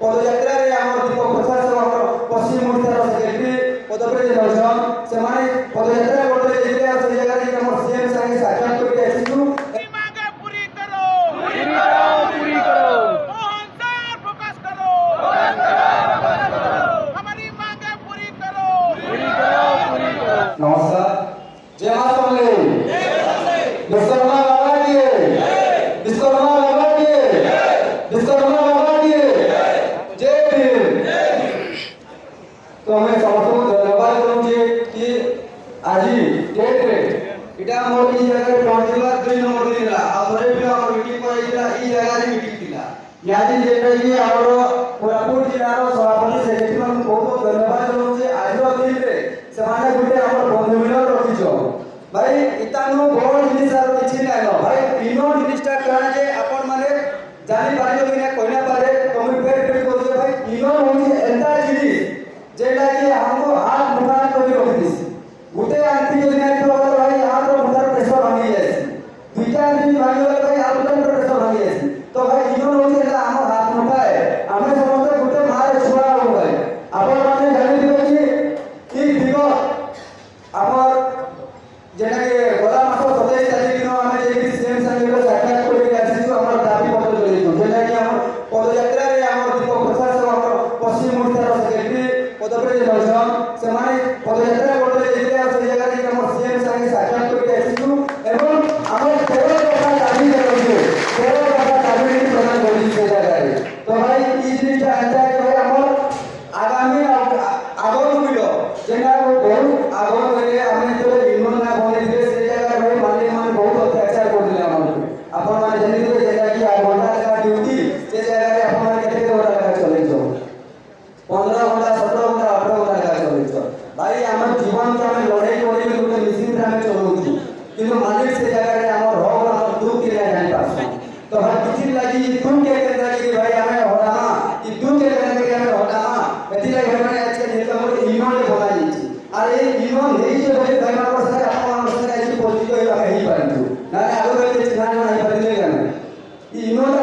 पदयात्रा आम दीपक प्रसाद सब पश्चिम ओडिशार सेक्रेटरी पदपी रहीछन से पदयात्रा करते से जगह सीएम संगे साक्षात करके आसीचु नमस्कार जय मां समले विश्वकर्मा बाबा की विश्वकर्मा बाबा की विश्वकर्मा बाबा की जय भीम। तो हमें समस्त धन्यवाद करूँ कि आज डेट रे इटा मोर ई जगह पहुंचला 2 नंबर दिन ला आथरे भी हमर मीटिंग पइला ई जगह रे मीटिंग थिला यादी जेटा कि हमर कोरापुट जिल्ला रो सभापति सेक्रेटरी मन बहुत धन्यवाद करूँ जे आज दिन रे सेमाने गुटे हमर बंधु मिलन रखिछो भाई इतानो बड़ जिनिस आरो किछि नै न भाई तीनो जिनिसटा करा जे आपण माने जानि पारियो कि ना कोइना पारे कमेंट फेर कर दे भाई तीनो होई एंता जिनिस जेटा कि हमको हाथ मुठा कर रख दिस गुटे आंटी जो नै तो भाई हाथ रो मुठार प्रेशर भांगी जाय दुईटा आंटी भांगी गले भाई हाथ रो प्रेशर भांगी जाय तो भाई तीनो होई एला हम हाथ मुठाए हमें समस्त गुटे मार छुआ हो भाई आपण माने जानि दिबे कि ई दिगो आमर जेटा के गला मास 27 तारिख दिन हमें जे सीएम संगे साक्षात करके आसीछु हमर दाबी पत्र देलिछु जेटा कि हम पदयात्रा रे हमर दीपक प्रसाद सब पश्चिम ओडिशार सेक्रेटरी पदपी रहीछन से पदयात्रा करते से जगह सीएम संगे साक्षात करके आसीछु एवं हमर 13 दफा दाबी करछु 13 दफा दाबी प्रदान करछि से जगह रे तो भाई ई जिनिसटा एंता कि भाई हमर आगामी आगो मिलो जेना बहुत आगो करे हमें जो यूनियन ना बने दिले से जगह भाई मालिक मान बहुत अत्याचार कर दिले हमन अपन माने जनी तो जेना कि घंटा का ड्यूटी से जगह रे अपन माने केते घंटा का चलै छो 15 घंटा 17 घंटा 18 घंटा का चलै छो भाई हमर जीवन के हमें लड़ाई लड़ाई गुटे मशीन रे हमें चलौछु किंतु मालिक से जगह रे हमर रोग हमर दुख के जानि पास तो भाई किछि लागि तुम के केंद्र कि भाई हमें होरामा ई दुख के केंद्र के हमें होरामा एति लागि हमें आज के नेता मोर यूनियन ले बना ଯାଇଛି আর এই यूनियन হেই যে ভাই ভাইমার সাথে আপনার সাথে আইছি পরিচিত হই আমি হেই পারিছু না আগে বলে চিনা না হেই পারিলে কেন এই यूनियन